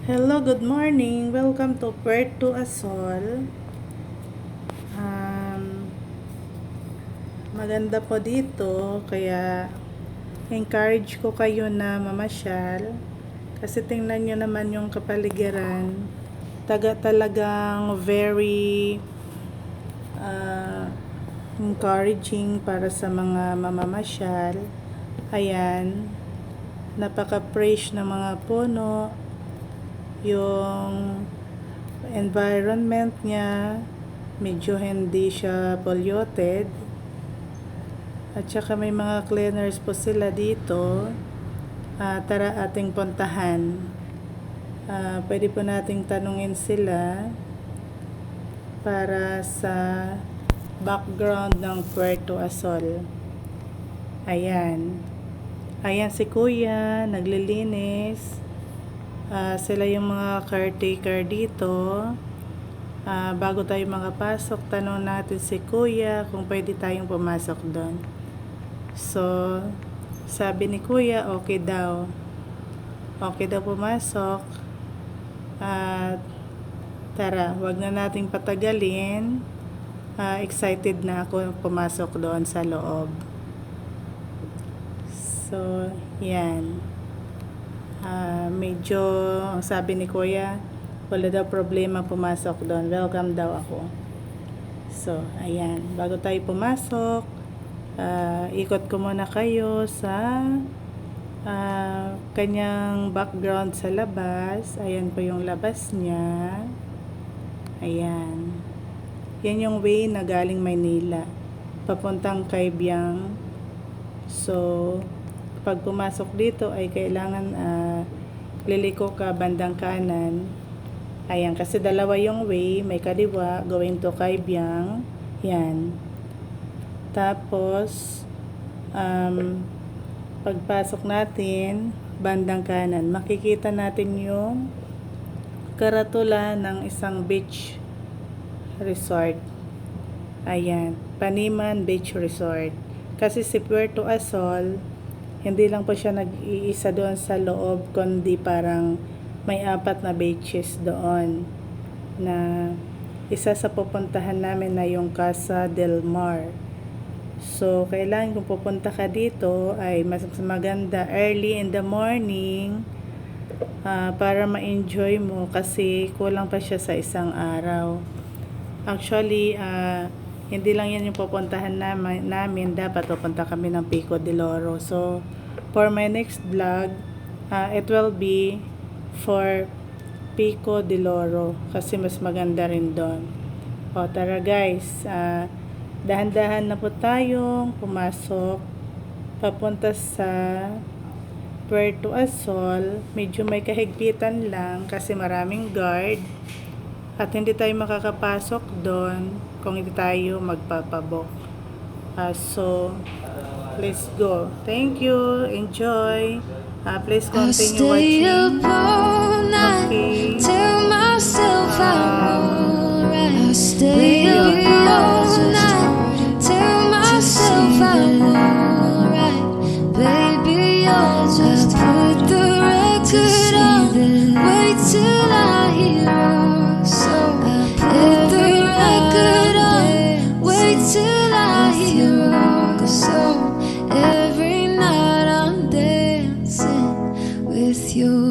Hello, good morning. Welcome to Puerto Asol. Um, Maganda po dito, kaya encourage ko kayo na mamasyal. Kasi tingnan nyo naman yung kapaligiran. Talagang very encouraging para sa mga mamamasyal. Ayan, napaka-fresh ng mga puno. Yung environment niya medyo hindi siya polluted, at saka may mga cleaners po sila dito. Tara ating puntahan. Pwede po nating tanungin sila para sa background ng Puerto Asol. Ayan si kuya naglilinis. Sila yung mga caretaker dito. Bago tayo makapasok, tanong natin si kuya kung pwede tayong pumasok doon. So, sabi ni kuya, okay daw pumasok. Tara, wag na nating patagalin. Excited na ako pumasok doon sa loob. So, yan. Medyo, ang sabi ni kuya, wala daw problema pumasok doon. Welcome daw ako. So, ayan. Bago tayo pumasok, ikot ko muna kayo sa kanyang background sa labas. Ayan po yung labas niya. Ayan. Yan yung way na galing Maynila papuntang Kaibiyang. So, pag pumasok dito ay kailangan liliko ka bandang kanan. Ayan, kasi dalawa yung way, may kaliwa going to Kaibiyang. Yan. Tapos pagpasok natin bandang kanan, makikita natin yung karatula ng isang beach resort. Ayan, Paniman Beach Resort. Kasi si Puerto Asol, hindi lang po siya nag-iisa doon sa loob, kundi parang may 4 na beaches doon, na isa sa pupuntahan namin na yung Casa del Mar. So, kailangan kung pupunta ka dito ay mas maganda early in the morning para ma-enjoy mo, kasi kulang pa siya sa isang araw. Actually, hindi lang yan yung pupuntahan namin. Dapat pupunta kami ng Pico del Oro. So, for my next vlog, it will be for Pico del Oro, kasi mas maganda rin doon. O, tara guys, dahan-dahan na po tayong pumasok papunta sa Puerto Asol. Medyo may kahigpitan lang kasi maraming guard, at hindi tayo makakapasok doon kung hindi tayo magpapabook. So, let's go. Thank you. Enjoy. Please continue watching. Okay. Tell myself I'm alright. I'll stay up all night. Tell myself I'm alright. Baby, you're just put the record on. Wait till I hear our song. Put the record on. Wait till I hear our song. Every night I'm dancing with you.